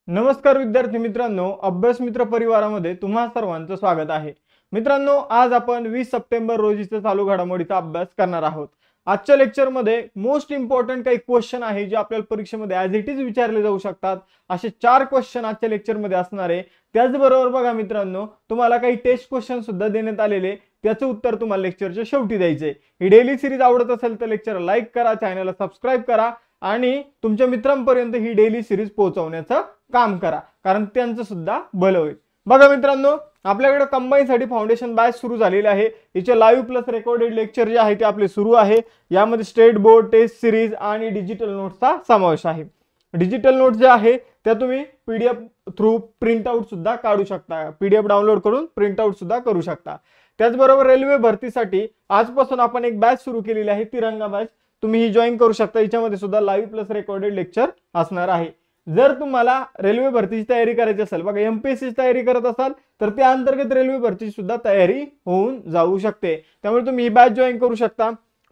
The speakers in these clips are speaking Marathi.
नमस्कार विद्यार्थी मित्रांनो, अभ्यास मित्र परिवारामध्ये तुम्हा सर्वांचं स्वागत आहे। मित्रांनो, आज आपण 20 सप्टेंबर रोजीचा चालू घडामोडीचा अभ्यास करणार आहोत। आजच्या लेक्चर मध्ये मोस्ट इम्पॉर्टंट काही क्वेश्चन आहे जे आपल्याला परीक्षेमध्ये ॲज इट इज विचारले जाऊ शकतात। असे 4 क्वेश्चन आजच्या लेक्चर मध्ये असणार आहे। त्याचबरोबर बघा मित्रांनो, तुम्हाला काही टेस्ट क्वेश्चन सुद्धा देण्यात आलेले, त्याचे उत्तर तुम्हाला लेक्चरच्या शेवटी द्यायचे। ही डेली सिरीज आवडत असेल तर लेक्चर लाईक करा, चॅनलला सबस्क्राइब करा आणि तुमच्या मित्रांपर्यंत ही डेली सिरीज पोहोचवण्याचं काम करा, कारण त्यांचं सुद्धा भलं होईल। बघा मित्रांनो, आपल्याकडे कंबाईन साठी फाउंडेशन बॅच सुरू झालेली आहे। याचे लाईव्ह प्लस रेकॉर्डेड लेक्चर जे आहे ते आपले सुरू आहे। यामध्ये स्टेट बोर्ड टेस्ट सिरीज आणि डिजिटल नोट्सचा समावेश आहे। डिजिटल नोट्स जे आहे त्या तुम्ही पीडीएफ थ्रू प्रिंट आउट सुद्धा काढू शकता, पीडीएफ डाउनलोड करून प्रिंट आउट सुद्धा करू शकता। त्याचबरोबर रेल्वे भरतीसाठी आजपासून आपण एक बॅच सुरू केलेली आहे, तिरंगा बॅच। तुम्ही ही जॉइन करू शकता। याच्यामध्ये सुद्धा लाईव्ह प्लस रेकॉर्डेड लेक्चर असणार आहे। जर तुम्हाला रेल्वे भरतीची तयारी करायची असेल, बघा एमपीएससी ची तयारी करत असाल तर त्या अंतर्गत रेल्वे भरतीची सुद्धा तयारी होऊन जाऊ शकते। त्यामुळे तुम्ही ही बॅच जॉइन करू शकता।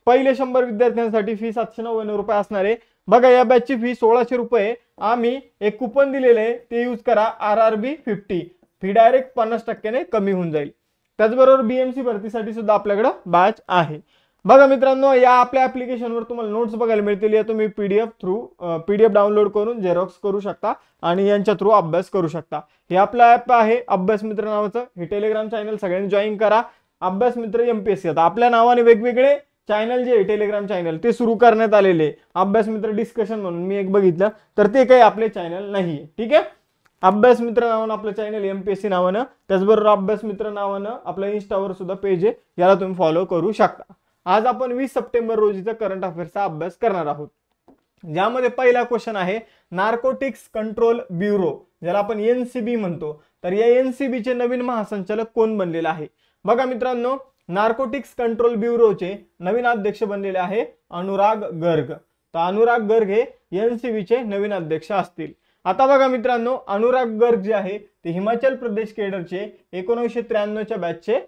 पहिले 100 विद्यार्थ्यांसाठी फी 799 रुपये असणार आहे। बघा या बॅचची फी 1600 रुपये। आम्ही एक कुपन दिलेले आहे, ते यूज करा, RRB 50। फी डायरेक्ट 50% ने कमी होऊन जाईल। त्याचबरोबर बीएमसी भरतीसाठी सुद्धा आपल्याकडे बॅच आहे। बघा मित्रांनो, या आपल्या ऍप्लिकेशनवर तुम्हाला नोट्स बघायला मिळतील। या तुम्ही पीडीएफ डाउनलोड करून झेरॉक्स करू शकता आणि यांच्या थ्रू अभ्यास करू शकता। हे आपला ऍप आहे अभ्यास मित्र नावाचं। हे टेलिग्राम चॅनल सगळ्यांनी जॉइन करा, अभ्यास मित्र एमपीएससी। आता आपल्या नावाने वेगवेगळे चॅनल जे टेलिग्राम चॅनल ते सुरू करण्यात आलेले, अभ्यास मित्र डिस्कशन म्हणून मी एक बघितलं, तर ते काही आपले चॅनल नाहीये। ठीक आहे, अभ्यास मित्र नावानं आपलं चॅनल एमपीएससी नावानं, त्याचबरोबर अभ्यास मित्र नावानं आपल्या इंस्टावर सुद्धा पेज आहे, याला तुम्ही फॉलो करू शकता। आज आपण 20 सप्टेंबर रोजीचा करंट अफेअर्सचा अभ्यास करणार आहोत। ज्यामध्ये पहिला क्वेश्चन आहे नार्कोटिक्स कंट्रोल ब्युरो, ज्याला आपण एनसीबी म्हणतो। तर या एनसीबी चे नवीन महासंचालक कोण बनलेले आहे? बघा मित्रांनो, नार्कोटिक्स कंट्रोल ब्युरोचे नवीन अध्यक्ष बनलेले आहे अनुराग गर्ग। तर अनुराग गर्ग हे एनसीबी चे नवीन अध्यक्ष असतील। आता बघा मित्रांनो, अनुराग गर्ग जे आहे ते हिमाचल प्रदेश केडरचे 1993 च्या बॅचचे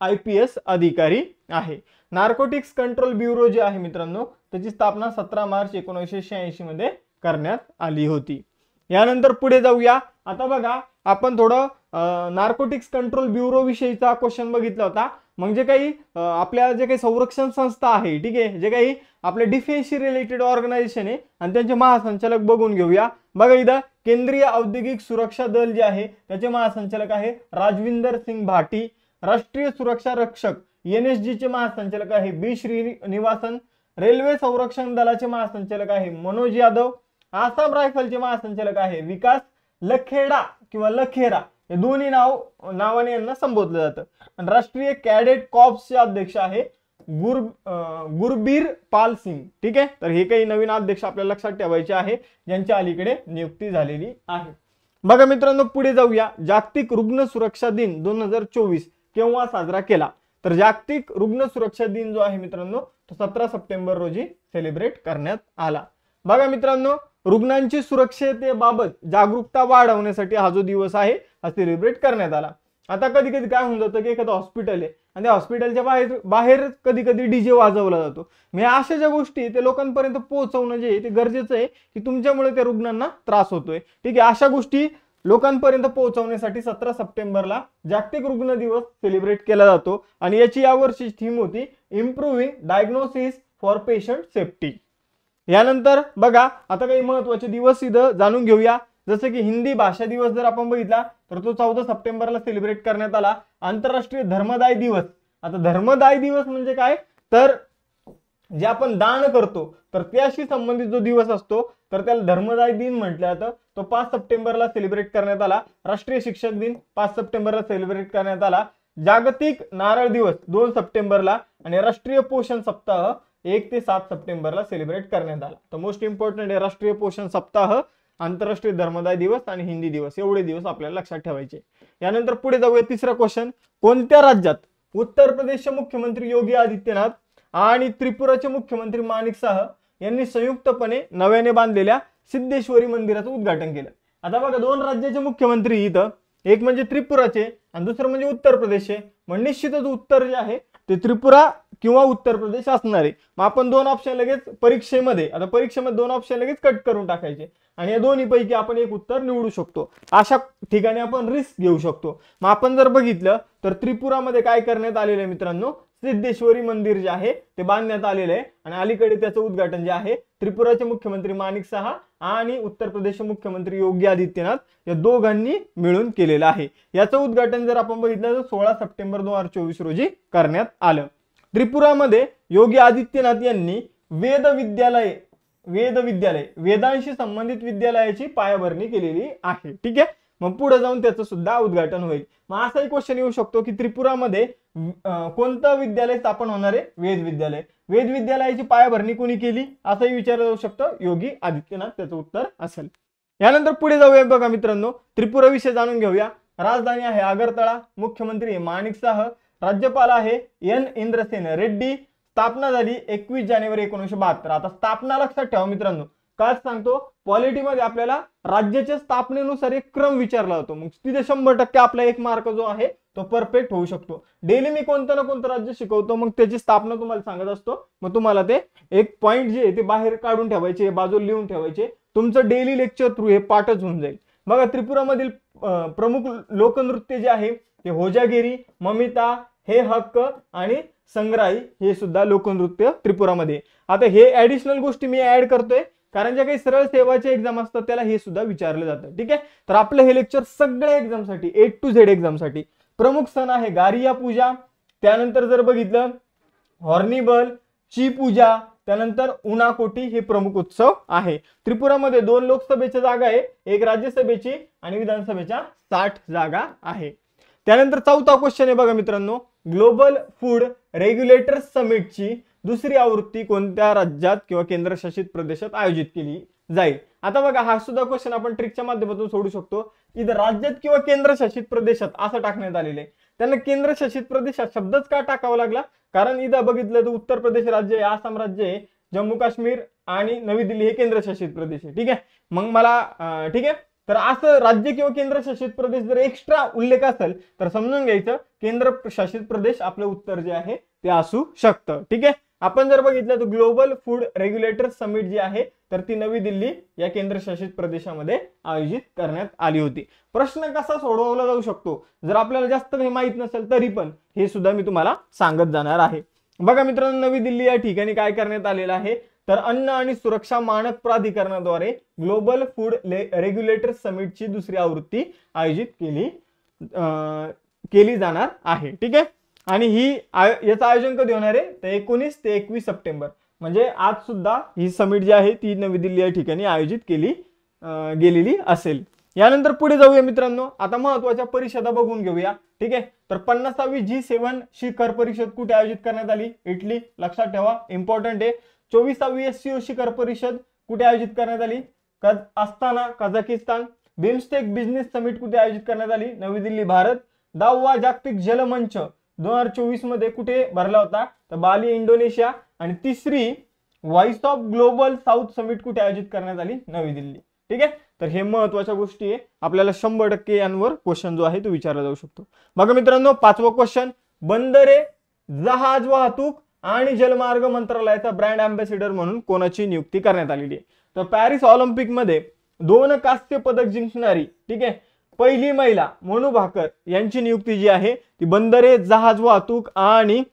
IPS अधिकारी आहे। नार्कोटिक्स कंट्रोल ब्युरो जे आहे मित्रांनो, त्याची स्थापना 17 मार्च 1986 मध्ये करण्यात आली होती। यानंतर पुढे जाऊया। आता बघा, आपण थोडं नार्कोटिक्स कंट्रोल ब्युरो विषयीचा क्वेश्चन बघितला होता। म्हणजे काही आपल्या जे काही संरक्षण संस्था आहे, ठीक आहे, जे काही आपल्या डिफेन्सशी रिलेटेड ऑर्गनायझेशन आहे आणि त्यांचे महासंचालक बघून घेऊया। बघा इथं केंद्रीय औद्योगिक सुरक्षा दल जे आहे त्याचे महासंचालक आहे राजविंदर सिंग भाटी। राष्ट्रीय सुरक्षा रक्षक NSG चे महासंचालक आहे बी श्रीनिवासन। रेल्वे संरक्षण दलाचे महासंचालक आहे मनोज यादव। आसाम रायफलचे महासंचालक आहे विकास लखेडा किंवा लखेरा, हे दोन्ही नावाने यांना संबोधलं जातं। आणि राष्ट्रीय कॅडेट कॉर्प्सचे अध्यक्ष आहे गुरबीर पाल सिंग। ठीक आहे, तर हे काही नवीन अध्यक्ष आपल्याला लक्षात ठेवायचे आहे, ज्यांच्या अलीकडे नियुक्ती झालेली आहे। बघा मित्रांनो, पुढे जाऊया। जागतिक रुग्ण सुरक्षा दिन 2024 केव्हा साजरा केला? तर जागतिक रुग्ण सुरक्षा दिन जो आहे मित्रांनो, तो 17 सप्टेंबर रोजी सेलिब्रेट करण्यात आला। बघा मित्रांनो, रुग्णांची सुरक्षतेबाबत जागरूकता वाढवण्यासाठी हा जो दिवस आहे हा सेलिब्रेट करण्यात आला। आता कधी कधी काय होऊन जातं की एखादं हॉस्पिटल आहे आणि त्या हॉस्पिटलच्या बाहेर कधी कधी डीजे वाजवला जातो। म्हणजे अशा ज्या गोष्टी ते लोकांपर्यंत पोहोचवणं जे ते गरजेचं आहे, की तुमच्यामुळे त्या रुग्णांना त्रास होतोय। ठीक आहे, अशा गोष्टी लोकांपर्यंत पोहोचवण्यासाठी 17 सप्टेंबरला जागतिक रुग्ण दिवस सेलिब्रेट केला जातो। आणि याची यावर्षी थीम होती improving diagnosis for patient safety. यानंतर बघा, आता काही महत्त्वाचे दिवस इथं जाणून घेऊया। जसं की हिंदी भाषा दिवस जर आपण बघितला तर तो 14 सप्टेंबरला सेलिब्रेट करण्यात आला। आंतरराष्ट्रीय धर्मदाय दिवस। आता धर्मदाय दिवस म्हणजे काय, तर जे आपण दान करतो तर त्याशी संबंधित जो दिवस असतो तर त्याला धर्मदाय दिन म्हटलं जातं। तो 5 सप्टेंबरला सेलिब्रेट करण्यात आला। राष्ट्रीय शिक्षक दिन 5 सप्टेंबरला सेलिब्रेट करण्यात आला। जागतिक नारळ दिवस 2 सप्टेंबरला आणि राष्ट्रीय पोषण सप्ताह 1 ते 7 सप्टेंबरला सेलिब्रेट करण्यात आला। तर मोस्ट इम्पॉर्टंट आहे राष्ट्रीय पोषण सप्ताह, आंतरराष्ट्रीय धर्मदाय दिवस आणि हिंदी दिवस, एवढे दिवस आपल्याला लक्षात ठेवायचे। यानंतर पुढे जाऊया। तिसरा क्वेश्चन, कोणत्या राज्यात उत्तर प्रदेशचे मुख्यमंत्री योगी आदित्यनाथ आणि त्रिपुराचे मुख्यमंत्री माणिक शाह यांनी संयुक्तपणे नव्याने बांधलेल्या सिद्धेश्वरी मंदिराचं उद्घाटन केलं? आता बघा, 2 राज्याचे मुख्यमंत्री इथं, एक म्हणजे त्रिपुराचे आणि दुसरं म्हणजे उत्तर प्रदेशचे। म्हणजे निश्चितच उत्तर जे आहे ते त्रिपुरा किंवा उत्तर प्रदेश असणार आहे. मग आपण दोन ऑप्शन लगेच परीक्षेमध्ये दोन ऑप्शन लगेच कट करून टाकायचे आणि या दोन्ही पैकी आपण एक उत्तर निवडू शकतो. अशा ठिकाणी आपण रिस्क घेऊ शकतो. मग आपण जर बघितलं तर त्रिपुरामध्ये काय करण्यात आलेलं आहे मित्रांनो, सिद्धेश्वरी मंदिर जे आहे ते बांधण्यात आलेलं आहे आणि अलीकडे त्याचं उद्घाटन जे आहे त्रिपुराचे मुख्यमंत्री माणिक सहा आणि उत्तर प्रदेशचे मुख्यमंत्री योगी आदित्यनाथ या दोघांनी मिळून केलेलं आहे. याचं उद्घाटन जर आपण बघितलं तर 16 सप्टेंबर 2024 रोजी करण्यात आलं. त्रिपुरामध्ये योगी आदित्यनाथ यांनी वेदांशी संबंधित विद्यालयाची पायाभरणी केलेली आहे. ठीक आहे, मग पुढे जाऊन त्याचं सुद्धा उद्घाटन होईल. मग असाही क्वेश्चन येऊ शकतो की त्रिपुरामध्ये कोणतं विद्यालय स्थापन होणार आहे, वेद विद्यालय. वेद विद्यालयाची पायाभरणी कोणी केली असंही विचारलं जाऊ शकतं, योगी आदित्यनाथ त्याचं उत्तर असेल. यानंतर पुढे जाऊया बघा मित्रांनो, त्रिपुरा विषय जाणून घेऊया. राजधानी आहे आगरतळा, मुख्यमंत्री माणिक साह, राज्यपाल आहे एन इंद्रसेन रेड्डी. स्थापना झाली 21 जानेवारी 1972. आता स्थापना लक्षात ठेवा मित्रांनो, काय सांगतो पॉलिटीमध्ये आपल्याला राज्याच्या स्थापनेनुसार एक क्रम विचारला जातो, मग तिथे 100% आपला एक मार्क जो आहे तो परफेक्ट होऊ शकतो. डेली मी कोणतं ना कोणतं राज्य शिकवतो, मग त्याची स्थापना तुम्हाला सांगत असतो. मग तुम्हाला ते एक पॉइंट जे आहे ते बाहेर काढून ठेवायचे, बाजूला लिहून ठेवायचे. तुमचं डेली लेक्चर थ्रू हे पाठच होऊन जाईल. बघा त्रिपुरामधील प्रमुख लोकनृत्य जे आहे ते होजागिरी, ममिता, हे हक्क आणि संग्राई हे सुद्धा लोकनृत्य त्रिपुरामध्ये. आता हे ऍडिशनल गोष्टी मी ऍड करतोय कारण ज्या काही सरळ सेवाचे एक्झाम असतात त्याला हे सुद्धा विचारलं जातं. ठीक आहे, तर आपलं हे लेक्चर सगळ्या एक्झामसाठी A to Z एक्झामसाठी. प्रमुख सण आहे गारिया पूजा, त्यानंतर जर बघितलं हॉर्निबल, ची पूजा, त्यानंतर उनाकोटी हे प्रमुख उत्सव आहे. त्रिपुरामध्ये 2 लोकसभेच्या जागा आहे, एक राज्यसभेची आणि विधानसभेच्या 60 जागा आहे. त्यानंतर चौथा क्वेश्चन आहे बघा मित्रांनो, ग्लोबल फूड रेग्युलेटर समिटची दुसरी आवृत्ती कोणत्या राज्यात किंवा केंद्रशासित प्रदेशात आयोजित केली जाईल. आता बघा हा सुद्धा क्वेश्चन आपण ट्रिकच्या माध्यमातून सोडू शकतो. इथं राज्यात किंवा केंद्रशासित प्रदेशात असं टाकण्यात आलेलं आहे. त्यांना केंद्रशासित प्रदेशात शब्दच का टाकावा लागला, कारण इथं बघितलं तर उत्तर प्रदेश राज्य आहे, आसाम राज्य आहे, जम्मू काश्मीर आणि नवी दिल्ली हे केंद्रशासित प्रदेश आहे. ठीक आहे, मग मला ठीक आहे, तर असं राज्य किंवा केंद्रशासित प्रदेश जर एक्स्ट्रा उल्लेख असेल तर समजून घ्यायचं केंद्रशासित प्रदेश आपलं उत्तर जे आहे ते असू शकतं. ठीक आहे, आपण जर बघितलं तर ग्लोबल फूड रेग्युलेटर समिट जी आहे तर ती नवी दिल्ली या केंद्रशासित प्रदेशामध्ये आयोजित करण्यात आली होती. प्रश्न कसा सोडवला जाऊ शकतो जर आपल्याला जास्त काही माहित नसेल तरी पण हे सुद्धा मी तुम्हाला सांगत जाणार आहे. बघा मित्रांनो, नवी दिल्ली या ठिकाणी काय करण्यात आलेलं आहे तर अन्न आणि सुरक्षा मानक प्राधिकरणाद्वारे ग्लोबल फूड रेग्युलेटर समिटची दुसरी आवृत्ती आयोजित केली जाणार आहे. ठीक आहे, आणि याचं आयोजन कधी होणार आहे तर 19 ते 21 सप्टेंबर म्हणजे आज सुद्धा ही समिट जी आहे ती नवी दिल्ली या ठिकाणी आयोजित केली गेलेली असेल. यानंतर पुढे जाऊया मित्रांनो, आता महत्वाच्या परिषदा बघून घेऊया. ठीक आहे, तर 50वी G7 शिखर परिषद कुठे आयोजित करण्यात आली, इटली. लक्षात ठेवा, इम्पॉर्टंट आहे. 24वी SCO शिखर परिषद कुठे आयोजित करण्यात आली, Astana, Kazakhstan. BIMSTEC business summit कुठे आयोजित करण्यात आली, नवी दिल्ली, भारत. 10वा जागतिक जलमंच 2024 मध्ये कुठे भरला होता तर बाली, इंडोनेशिया. आणि तिसरी voice of global south summit कुठे आयोजित करण्यात आली, नवी दिल्ली. ठीक आहे, तर हे महत्वाच्या गोष्टी आहे, आपल्याला 100% यांवर क्वेश्चन जो आहे तो विचारला जाऊ शकतो. बघा मित्रांनो, 5वा क्वेश्चन, बंदरे, जहाज वाहतूक आणि जलमार्ग मंत्रालयाचा ब्रँड अँबॅसिडर म्हणून कोणाची नियुक्ती करण्यात आलेली आहे तर पॅरिस ऑलिम्पिक मध्ये 2 कांस्य पदक जिंकणारी ठीक आहे पहिली महिला मनू भाकर यांची नियुक्ती जी आहे ती बंदरे, जहाज वाहतूक आणि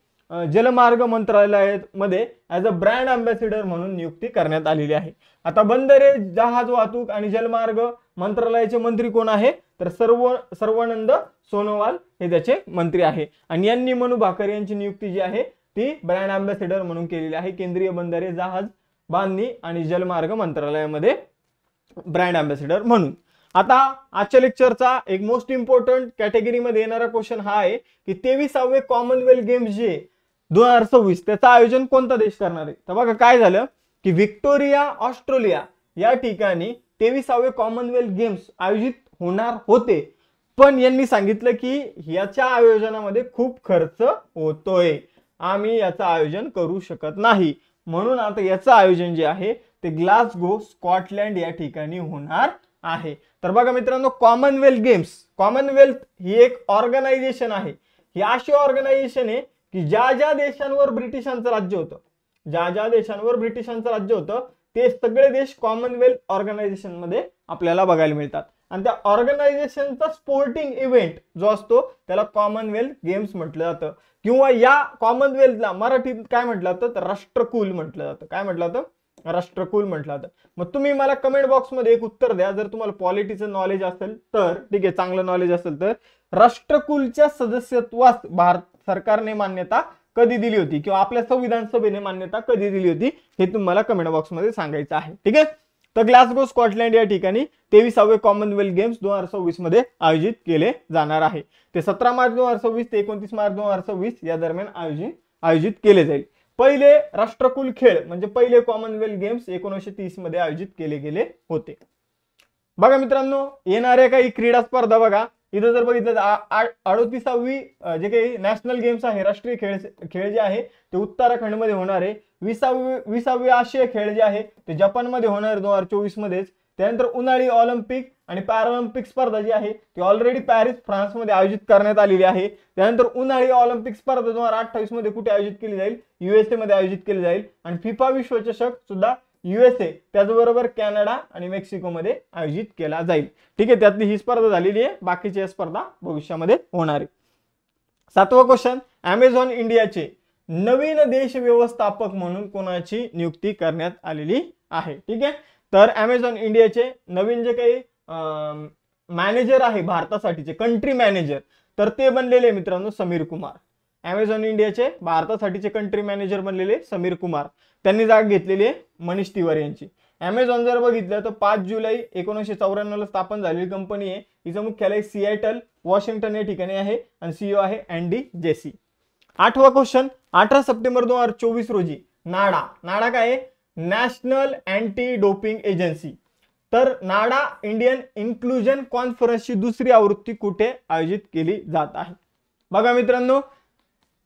जलमार्ग मंत्रालयामध्ये ऍज अ ब्रँड अँबॅसिडर म्हणून नियुक्ती करण्यात आलेली आहे. आता बंदरे, जहाज वाहतूक आणि जलमार्ग मंत्रालयाचे मंत्री कोण आहे तर सर्वानंद सोनोवाल हे त्याचे मंत्री आहे आणि यांनी मनू भाकर यांची नियुक्ती जी आहे ती ब्रँड अँबॅसिडर म्हणून केलेली आहे. केंद्रीय बंदरे, जहाज बांधणी आणि जलमार्ग मंत्रालयामध्ये ब्रँड अँबॅसिडर म्हणून. आता आजच्या लेक्चरचा एक मोस्ट इम्पॉर्टंट कॅटेगरीमध्ये येणारा क्वेश्चन हा आहे की 23वे कॉमनवेल्थ गेम्स जे 2026 त्याचं आयोजन कोणता देश करणार आहे. तर बघा काय झालं की व्हिक्टोरिया, ऑस्ट्रेलिया या ठिकाणी 23वे कॉमनवेल्थ गेम्स आयोजित होणार होते, पण यांनी सांगितलं की याच्या आयोजनामध्ये खूप खर्च होतोय, आम्ही याचं आयोजन करू शकत नाही, म्हणून आता याचं आयोजन जे आहे ते ग्लासगो, स्कॉटलँड या ठिकाणी होणार आहे. तर बघा मित्रांनो, कॉमनवेल्थ गेम्स, कॉमनवेल्थ ही एक ऑर्गनायझेशन आहे, ही अशी ऑर्गनायझेशन आहे की ज्या ज्या देशांवर ब्रिटिशांचं राज्य होतं, ज्या ज्या देशांवर ब्रिटिशांचं राज्य होतं ते सगळे देश कॉमनवेल्थ ऑर्गनायझेशन मध्ये आपल्याला बघायला मिळतात. आणि त्या ऑर्गनायझेशनचा स्पोर्टिंग इव्हेंट जो असतो त्याला कॉमनवेल्थ गेम्स म्हटलं जातं, किंवा या कॉमनवेल्थला मराठीत काय म्हटलं जातं तर राष्ट्रकुल म्हटलं जातं. काय म्हटलं जातं? राष्ट्रकुल म्हटलं जातं. मग तुम्ही मला कमेंट बॉक्समध्ये एक उत्तर द्या, जर तुम्हाला पॉलिटीचं नॉलेज असेल तर, ठीक आहे, चांगलं नॉलेज असेल तर, राष्ट्रकुलच्या सदस्यत्वास भारत सरकारने मान्यता कधी दिली होती, किंवा आपल्या संविधान सभेने मान्यता कधी दिली होती, हे तुम्हाला कमेंट बॉक्समध्ये सांगायचं आहे. ठीक आहे. तर ग्लासगो स्कॉटलँड या ठिकाणी 23वे कॉमनवेल्थ गेम्स 2026 मध्ये आयोजित केले जाणार आहे. ते 17 मार्च 2026 ते 29 मार्च 2026 या दरम्यान आयोजित केले जाईल. पहिले राष्ट्रकुल खेळ म्हणजे पहिले कॉमनवेल्थ गेम्स 1930 मध्ये आयोजित केले गेले होते. बघा मित्रांनो, येणाऱ्या काही क्रीडा स्पर्धा बघा, इथं जर बघितलं तर 38वी जे काही नॅशनल गेम्स आहे, राष्ट्रीय खेळ जे आहे ते उत्तराखंडमध्ये होणार आहे. 20वे आशिया खेळ जे आहे ते जपानमध्ये होणार आहे 2024 मध्येच. त्यानंतर उन्हाळी ऑलिम्पिक आणि पॅरालिम्पिक स्पर्धा जी आहे ती ऑलरेडी पॅरिस फ्रान्समध्ये आयोजित करण्यात आलेली आहे. त्यानंतर उन्हाळी ऑलिम्पिक स्पर्धा 2028 मध्ये कुठे आयोजित केली जाईल? USA मध्ये आयोजित केली जाईल. आणि फिफा विश्वचषक सुद्धा USA त्याचबरोबर कॅनडा आणि मेक्सिको मध्ये आयोजित केला जाईल. ठीक आहे, त्यातली ही स्पर्धा झालेली आहे, बाकीची स्पर्धा भविष्यामध्ये होणार आहे. 7वा क्वेश्चन, अमेझॉन इंडियाचे नवीन देश व्यवस्थापक म्हणून कोणाची नियुक्ती करण्यात आलेली आहे? ठीक आहे, तर अमेझॉन इंडियाचे नवीन जे काही मॅनेजर आहे भारतासाठीचे कंट्री मॅनेजर, तर ते बनलेले मित्रांनो समीर कुमार. अमेझॉन इंडियाचे भारतासाठीचे कंट्री मॅनेजर बनलेले समीर कुमार. त्यांनी जागा घेतलेली आहे मनीष तिवारी यांची. अमेझॉन जर बघितलं तर 5 जुलै 1994 ला स्थापन झालेली कंपनी आहे. हिचं मुख्यालय सिएटल वॉशिंग्टन या ठिकाणी आहे आणि सीईओ आहे अँडी जेसी. 8वा क्वेश्चन, 18 सप्टेंबर 2024 रोजी नाडा काय आहे? National anti doping agency. तर नाडा इंडियन इन्क्लुजन कॉन्फरन्सची दुसरी आवृत्ती कुठे आयोजित केली जात आहे? बघा मित्रांनो,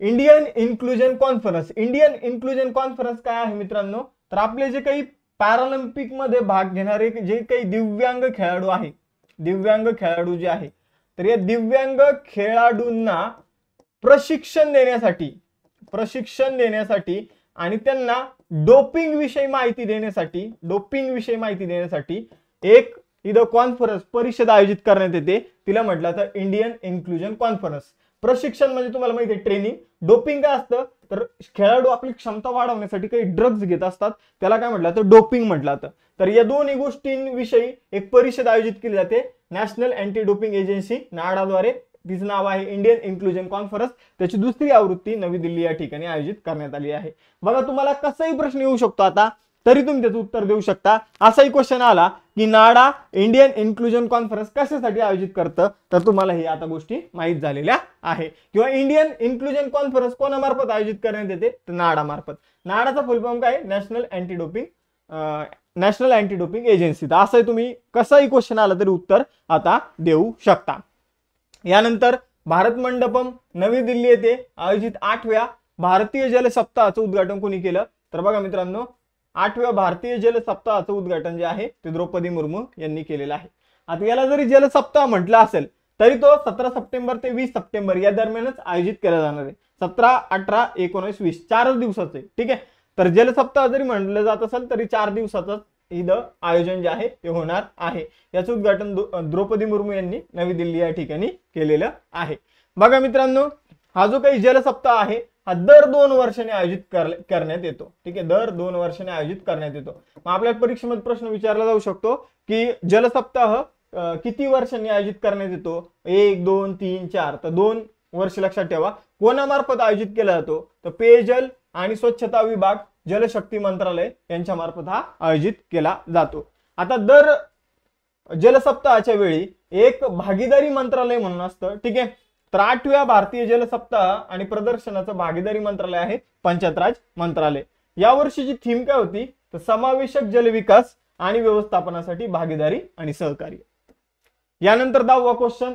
इंडियन इन्क्लुजन कॉन्फरन्स काय आहे मित्रांनो? तर आपले जे काही पॅरालिम्पिक मध्ये भाग घेणारे जे काही दिव्यांग खेळाडू जे आहे, तर या दिव्यांग खेळाडूंना प्रशिक्षण देण्यासाठी आणि त्यांना डोपिंग विषयी माहिती देण्यासाठी एक इथं कॉन्फरन्स परिषद आयोजित करण्यात येते. तिला म्हटलं जातं इंडियन इन्क्लुजन कॉन्फरन्स. प्रशिक्षण म्हणजे तुम्हाला माहिती आहे ट्रेनिंग. डोपिंग काय असतं तर खेळाडू आपली क्षमता वाढवण्यासाठी काही ड्रग्ज घेत असतात, त्याला काय म्हटलं जातं? डोपिंग म्हटलं जातं. तर या दोन्ही गोष्टींविषयी एक परिषद आयोजित केली जाते नॅशनल अँटी डोपिंग एजन्सी नाडाद्वारे. तिचं नाव आहे इंडियन इन्क्लुजन कॉन्फरन्स. त्याची दुसरी आवृत्ती नवी दिल्ली या ठिकाणी आयोजित करण्यात आली आहे. बघा, तुम्हाला कसाही प्रश्न येऊ शकतो आता, तरी तुम्ही त्याचं उत्तर देऊ शकता. असाही क्वेश्चन आला की नाडा इंडियन इन्क्लुजन कॉन्फरन्स कशासाठी आयोजित करतं, तर तुम्हाला हे आता गोष्टी माहीत झालेल्या आहे. किंवा इंडियन इन्क्लुजन कॉन्फरन्स कोणामार्फत आयोजित करण्यात येते? तर नाडा मार्फत. नाडाचा फुल फॉर्म काय? National anti doping agency. तर असंही तुम्ही कसाही क्वेश्चन आला तरी उत्तर आता देऊ शकता. यानंतर भारत मंडपम नवी दिल्ली येथे आयोजित 8व्या भारतीय जल सप्ताहाचं उद्घाटन कोणी केलं? तर बघा मित्रांनो, 8व्या भारतीय जल सप्ताहाचं उद्घाटन जे आहे ते द्रौपदी मुर्मू यांनी केलेलं आहे. आता याला जरी जल सप्ताह म्हटलं असेल तरी तो 17 सप्टेंबर ते 20 सप्टेंबर या दरम्यानच आयोजित केला जाणार आहे. 17, 18, 19, 20 4 दिवसाचे. ठीक आहे, तर जल सप्ताह जरी म्हटलं जात असेल तरी 4 दिवसाचं इथं आयोजन जे आहे ते होणार आहे. याचं उद्घाटन द्रौपदी मुर्मू यांनी नवी दिल्ली या ठिकाणी केलेलं आहे. बघा मित्रांनो, हा जो काही जल सप्ताह आहे हा दर 2 वर्षांनी आयोजित करण्यात येतो. ठीक आहे, दर 2 वर्षांनी आयोजित करण्यात येतो. मग आपल्या परीक्षेमध्ये प्रश्न विचारला जाऊ शकतो की जल सप्ताह किती वर्षांनी आयोजित करण्यात येतो? 1, 2, 3, 4. तर 2 वर्ष लक्षात ठेवा. कोणामार्फत आयोजित केला जातो? तर पेयजल आणि स्वच्छता विभाग, जलशक्ती मंत्रालय यांच्या मार्फत हा आयोजित केला जातो. आता दर जल सप्ताहाच्या वेळी एक भागीदारी मंत्रालय म्हणून असतं. ठीक आहे, तर 8व्या भारतीय जल सप्ताह आणि प्रदर्शनाचं भागीदारी मंत्रालय आहे पंचायत राज मंत्रालय. या वर्षीची थीम काय होती? तर समावेशक जल विकास आणि व्यवस्थापनासाठी भागीदारी आणि सहकार्य. यानंतर 10वा क्वेश्चन,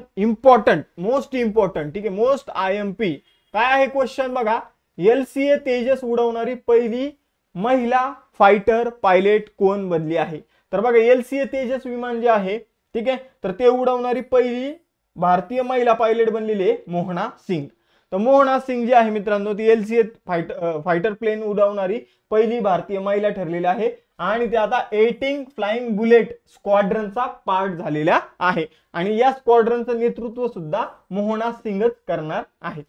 मोस्ट इम्पॉर्टंट. ठीक आहे, मोस्ट IMP काय आहे क्वेश्चन बघा. LCA तेजस उडवणारी पहिली महिला फायटर पायलट कोण बनली आहे? तर बघा, LCA तेजस विमान जे आहे, ठीक आहे, तर ते उडवणारी पहिली भारतीय महिला पायलट बनलेली आहे मोहना सिंग. तर मोहना सिंग जी आहे मित्रांनो ती LCA फायटर प्लेन उडवणारी पहिली भारतीय महिला ठरलेली आहे आणि ते आता 18 फ्लाइंग बुलेट स्क्वॉड्रनचा पार्ट झालेला आहे आणि या स्क्वॉड्रनचं नेतृत्व सुद्धा मोहना सिंगच करणार आहे.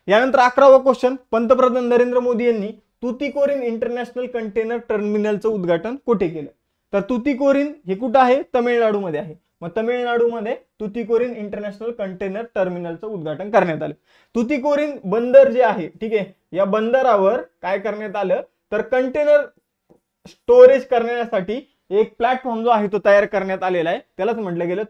यानंतर 11वा क्वेश्चन, पंतप्रधान नरेंद्र मोदी यांनी तुतीकोरीन इंटरनॅशनल कंटेनर टर्मिनलचं उद्घाटन कुठे केलं? तर तुतीकोरीन हे कुठं आहे? तमिळनाडूमध्ये आहे. मग तमिळनाडूमध्ये तुतीकोरीन इंटरनॅशनल कंटेनर टर्मिनलचं उद्घाटन करण्यात आलं. तुतीकोरीन बंदर जे आहे, ठीक आहे, या बंदरावर काय करण्यात आलं तर कंटेनर स्टोरेज करण्यासाठी एक प्लॅटफॉर्म जो आहे तो तयार करण्यात आलेला आहे. त्यालाच म्हटलं गेलं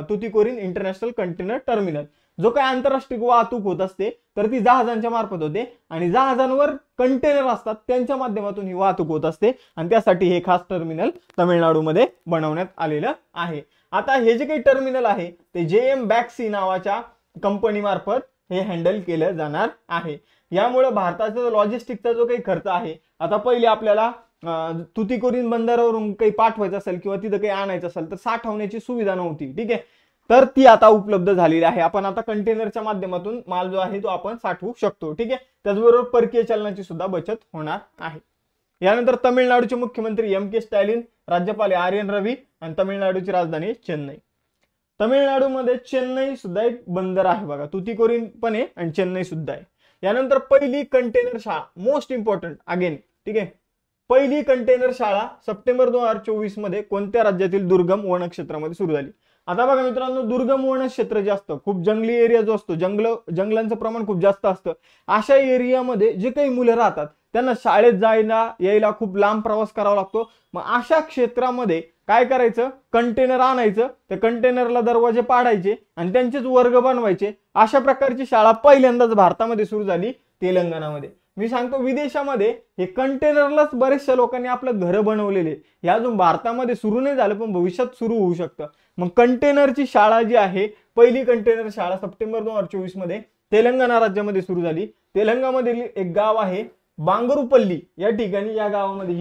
तुतीकोरीन इंटरनॅशनल कंटेनर टर्मिनल. जो काही आंतरराष्ट्रीय वाहतूक होत असते तर ती जहाजांच्या मार्फत होते आणि जहाजांवर कंटेनर असतात त्यांच्या माध्यमातून ही वाहतूक होत असते आणि त्यासाठी हे खास टर्मिनल तमिळनाडूमध्ये बनवण्यात आलेलं आहे. आता हे जे काही टर्मिनल आहे ते JM बॅक्सी नावाच्या कंपनी मार्फत हे हँडल केलं जाणार आहे. यामुळे भारताचा लॉजिस्टिकचा जो काही खर्च आहे, आता पहिले आपल्याला तुतीकोरीन बंदरावरून काही पाठवायचं असेल किंवा तिथं काही आणायचं असेल तर साठवण्याची सुविधा नव्हती, ठीक आहे, तर ती आता उपलब्ध झालेली आहे. आपण आता कंटेनरच्या माध्यमातून माल जो आहे तो आपण साठवू शकतो, ठीक आहे. त्याचबरोबर परकीय चलनाची सुद्धा बचत होणार आहे. यानंतर तमिळनाडूचे मुख्यमंत्री MK स्टॅलिन, राज्यपाल RN रवी आणि तमिळनाडूची राजधानी चेन्नई. तमिळनाडूमध्ये चेन्नई सुद्धा एक बंदर आहे बघा, तुतीकोरीन पण आहे आणि चेन्नई सुद्धा आहे. यानंतर पहिली कंटेनर शाळा, मोस्ट इम्पॉर्टंट अगेन, ठीक आहे, पहिली कंटेनर शाळा सप्टेंबर 2024 मध्ये कोणत्या राज्यातील दुर्गम वनक्षेत्रामध्ये सुरू झाली? आता बघा मित्रांनो, दुर्गम वनक्षेत्र जे असतं, खूप जंगली एरिया जो असतो, जंगलांचं प्रमाण खूप जास्त असतं, अशा एरियामध्ये जे काही मुलं राहतात त्यांना शाळेत जायला यायला खूप लांब प्रवास करावा लागतो. मग अशा क्षेत्रामध्ये काय करायचं, कंटेनर आणायचं, त्या कंटेनरला दरवाजे पाडायचे आणि त्यांचेच वर्ग बनवायचे. अशा प्रकारची शाळा पहिल्यांदाच भारतामध्ये सुरू झाली तेलंगणामध्ये. मी सांगतो विदेशामध्ये हे कंटेनरलाच बरेचशा लोकांनी आपलं घर बनवलेले, हे अजून भारतामध्ये सुरू नाही झालं पण भविष्यात सुरू होऊ शकतं. मग कंटेनरची शाळा जी आहे, पहिली कंटेनर शाळा सप्टेंबर 2024 मध्ये तेलंगणा राज्यामध्ये सुरू झाली. तेलंगणामधील एक गाव आहे बांगरुपल्ली, या ठिकाणी या गावामध्ये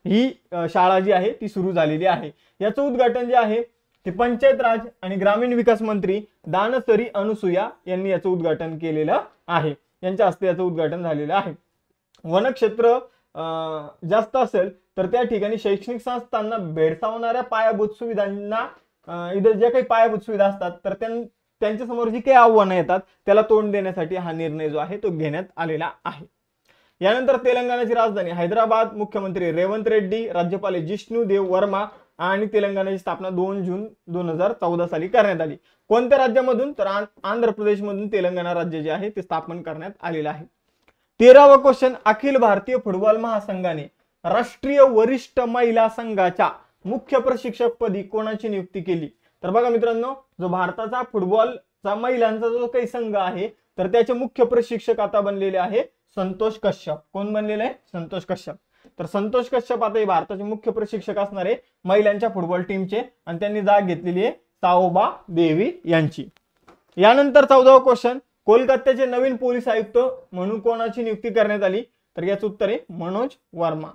ही शाळा जी आहे ती सुरू झालेली आहे. याचं उद्घाटन जे आहे ते पंचायत राज आणि ग्रामीण विकास मंत्री दानसरी अनुसुया यांनी याचं उद्घाटन केलेलं आहे. यांच्या हस्ते याचं उद्घाटन झालेलं आहे. वनक्षेत्र जास्त असेल तर त्या ठिकाणी शैक्षणिक संस्थांना भेडसावणाऱ्या पायाभूत सुविधांना, इतर ज्या काही पायाभूत सुविधा असतात तर त्यांच्या समोर जी काही आव्हानं येतात त्याला तोंड देण्यासाठी हा निर्णय जो आहे तो घेण्यात आलेला आहे. यानंतर तेलंगणाची राजधानी हैदराबाद, मुख्यमंत्री रेवंत रेड्डी, राज्यपाल जिष्णू देव वर्मा आणि तेलंगणाची स्थापना 2 जून 2014 साली करण्यात आली. कोणत्या राज्यामधून तर आंध्र प्रदेशमधून तेलंगणा राज्य जे आहे ते स्थापन करण्यात आलेलं आहे. 13वा क्वेश्चन, अखिल भारतीय फुटबॉल महासंघाने राष्ट्रीय वरिष्ठ महिला संघाच्या मुख्य प्रशिक्षकपदी कोणाची नियुक्ती केली? तर बघा मित्रांनो, जो भारताचा फुटबॉलचा महिलांचा जो काही संघ आहे तर त्याचे मुख्य प्रशिक्षक आता बनलेले आहे संतोष कश्यप. कोण बनलेले आहे? संतोष कश्यप. तर संतोष कश्यप आता हे भारताचे मुख्य प्रशिक्षक असणार आहे महिलांच्या फुटबॉल टीमचे आणि त्यांनी जाग घेतलेली आहे साओबा देवी यांची. यानंतर 14वा क्वेश्चन, कोलकात्याचे नवीन पोलीस आयुक्त म्हणून कोणाची नियुक्ती करण्यात आली? तर याचं उत्तर आहे मनोज वर्मा.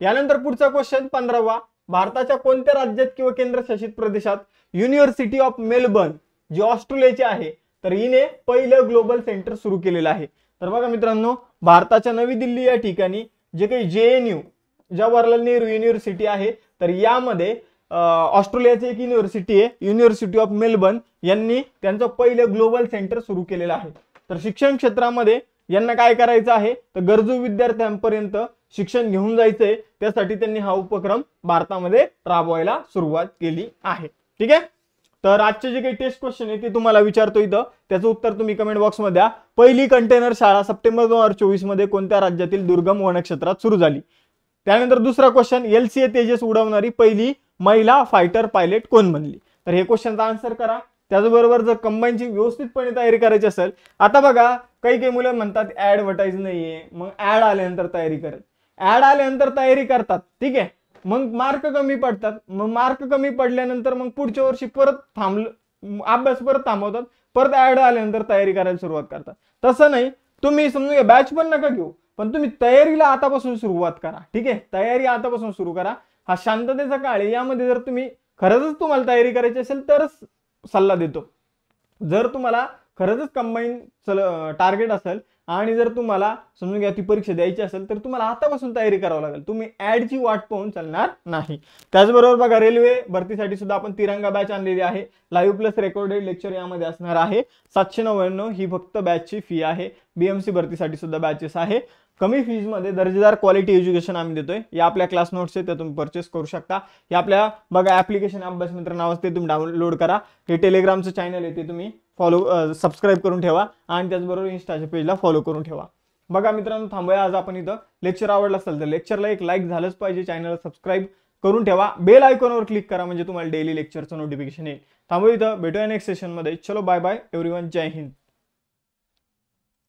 यानंतर पुढचा क्वेश्चन 15वा, भारताच्या कोणत्या राज्यात किंवा केंद्रशासित प्रदेशात युनिव्हर्सिटी ऑफ मेलबर्न जी ऑस्ट्रेलियाची आहे तर हिने पहिलं ग्लोबल सेंटर सुरू केलेलं आहे? तर बघा मित्रांनो, भारताच्या नवी दिल्ली या ठिकाणी जे काही JNU जवाहरलाल नेहरू युनिव्हर्सिटी आहे तर यामध्ये ऑस्ट्रेलियाची एक युनिव्हर्सिटी आहे युनिव्हर्सिटी ऑफ मेलबर्न, यांनी त्यांचं पहिलं ग्लोबल सेंटर सुरू केलेलं आहे. तर शिक्षण क्षेत्रामध्ये यांना काय करायचं आहे तर गरजू विद्यार्थ्यांपर्यंत शिक्षण घेऊन जायचंय, त्यासाठी त्यांनी हा उपक्रम भारतामध्ये राबवायला सुरुवात केली आहे. ठीक आहे, तर आजचे जे काही टेस्ट क्वेश्चन आहे ते तुम्हाला विचारतो इथं, त्याचं उत्तर तुम्ही कमेंट बॉक्समध्ये द्या. पहिली कंटेनर शाळा सप्टेंबर 2024 मध्ये कोणत्या राज्यातील दुर्गम वनक्षेत्रात सुरू झाली? त्यानंतर दुसरा क्वेश्चन, LCA तेजस उडवणारी पहिली महिला फायटर पायलट कोण बनली? तर हे क्वेश्चनचा आन्सर करा. त्याचबरोबर जर कंबाईनची व्यवस्थितपणे तयारी करायची असेल, आता बघा काही मुलं म्हणतात ऍडव्हर्टाइज नाहीये, मग ऍड आल्यानंतर तयारी करत, ऍड आल्यानंतर तयारी करतात, ठीक आहे, मग मार्क कमी पडतात, मग मार्क कमी पडल्यानंतर मग पुढच्या वर्षी परत अभ्यास परत थांबवतात, परत ऍड आल्यानंतर तयारी करायला सुरुवात करतात. तसं नाही, तुम्ही समजा बॅच पण नका घेऊ, पण तुम्ही तयारीला आतापासून सुरुवात करा. ठीक आहे, तयारी आतापासून सुरू करा. हा शांततेचा काळ आहे, यामध्ये जर तुम्ही खरंच तुम्हाला तयारी करायची असेल तरच सल्ला देतो. जर तुम्हाला खरंच कंबाईन टार्गेट असेल आणि जर तुम्हाला समजून घ्या ती परीक्षा द्यायची असेल तर तुम्हाला आतापासून तयारी करावी लागेल, तुम्ही ऍडची वाट पाहून चालणार नाही. त्याचबरोबर बघा रेल्वे भरतीसाठी सुद्धा आपण तिरंगा बॅच आणलेली आहे. लाईव्ह प्लस रेकॉर्डेड लेक्चर यामध्ये असणार आहे. 799 ही फक्त बॅचची फी आहे. बीएमसी भरतीसाठी सुद्धा बॅचेस आहे. कमी फीज मध्ये दर्जेदार क्वालिटी एज्युकेशन आम्ही देतोय. या आपल्या क्लास नोट्स आहेत, त्या तुम्ही परचेस करू शकता. हे आपल्या बघा ऍप्लिकेशन अभ्यास मित्र नावाचं ते तुम्ही डाउनलोड करा. हे टेलिग्रामचं चॅनल आहे ते तुम्ही सबस्क्राईब करून ठेवा आणि त्याचबरोबर इंस्टाच्या पेजला फॉलो करून ठेवा. बघा मित्रांनो थांबूया आज आपण इथं. लेक्चर आवडलं असेल तर लेक्चरला एक लाईक झालंच पाहिजे. चॅनलला सबस्क्राईब करून ठेवा. बेल आयकॉनवर क्लिक करा म्हणजे तुम्हाला डेली लेक्चरचं नोटिफिकेशन येईल. थांबू इथं, भेटूया नेक्स्ट सेशनमध्ये. चलो बाय बाय एव्हरीवन, जय हिंद.